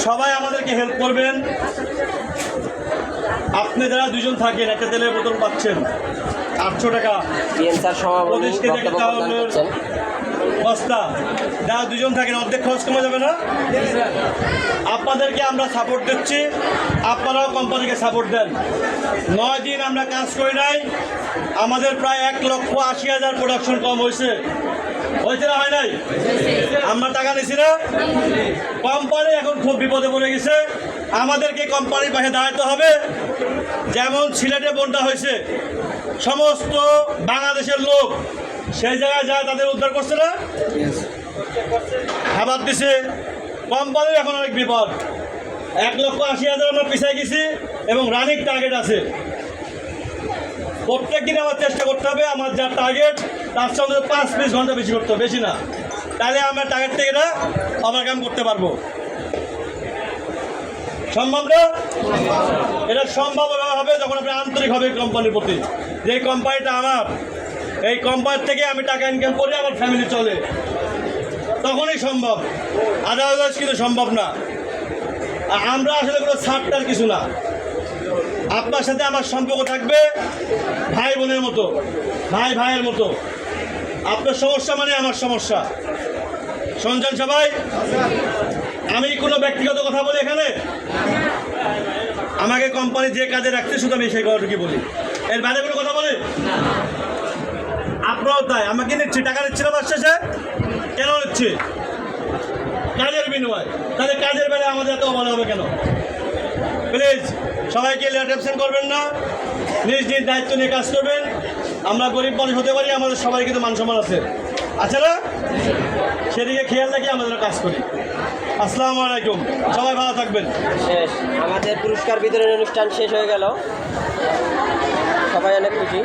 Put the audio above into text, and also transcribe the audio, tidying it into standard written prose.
সবাই আমাদেরকে হেল্প করবেন। আপনি যারা দুজন থাকেন, একটা তেলের বোতল পাচ্ছেন 800 টাকা, বস্তা, যারা দুজন থাকেন অর্ধেক খরচ কমে যাবে না? আপনাদেরকে আমরা সাপোর্ট দিচ্ছি, আপনারাও কোম্পানিকে সাপোর্ট দেন। 9 দিন আমরা কাজ করি নাই, আমাদের প্রায় 1,80,000 প্রোডাকশন কম হয়েছে। হয়েছে না হয় নাই? আমরা টাকা নিছি না? কোম্পানি এখন খুব বিপদে পড়ে গেছে, আমাদেরকে কোম্পানির পাশে দাঁড়াতে হবে। যেমন সিলেটে বন্যা হয়েছে, সমস্ত বাংলাদেশের লোক সেই জায়গায় যায়, তাদের উদ্ধার করছে না, খাবার দিছে। কোম্পানির এখন অনেক বিপদ। 1,80,000 আমরা পিছিয়ে গেছি এবং রানিং টার্গেট আছে। প্রত্যেক দিন আমার চেষ্টা করতে হবে, আমার যা টার্গেট তার সঙ্গে 5-20 ঘন্টা বেশি করতে হবে, বেশি না। তাহলে আমরা টার্গেট থেকে এটা ওভারকাম করতে পারবো। সম্ভব না? এটা সম্ভব হবে যখন আপনি আন্তরিক হবে কোম্পানির প্রতি, যে এই কোম্পানিটা আমার, এই কোম্পানি থেকে আমি টাকা ইনকাম করি, আমার ফ্যামিলি চলে, তখনই সম্ভব। আদারওয়াইজ কিন্তু সম্ভব না। আমরা আসলে কোনো ছাড়টার কিছু না। আপনার সাথে আমার সম্পর্ক থাকবে ভাই বোনের মতো, ভাই ভাইয়ের মতো। আপনার সমস্যা মানে আমার সমস্যা। শুনছেন সবাই? আমি কোনো ব্যক্তিগত কথা বলি এখানে? আমাকে কোম্পানি যে কাজে রাখছে শুধু আমি সেই কথাটুকু বলি, এর বাইরে কোনো কথা বলি? আপনারাও তাই। আমাকে নিচ্ছি, টাকা নিচ্ছি না মাস শেষে? কেন নিচ্ছি? কাজের বিনিময়। তাহলে কাজের বেলায় আমাদের এত অবহেলা হবে কেন? প্লিজ সবাইকে লেট অ্যাবসেন্ট করবেন না, নিজ নিজ দায়িত্ব নিয়ে কাজ করবেন। আমরা গরিব মানুষ হতে পারি, আমাদের সবাই কিন্তু মান সম্মান আছে না? সেদিকে খেয়াল রেখে আমাদের কাজ করি। আসসালামু আলাইকুম, সবাই ভালো থাকবেন। শেষ, আমাদের পুরস্কার বিতরণ অনুষ্ঠান শেষ হয়ে গেল, সবাই অনেক খুশি।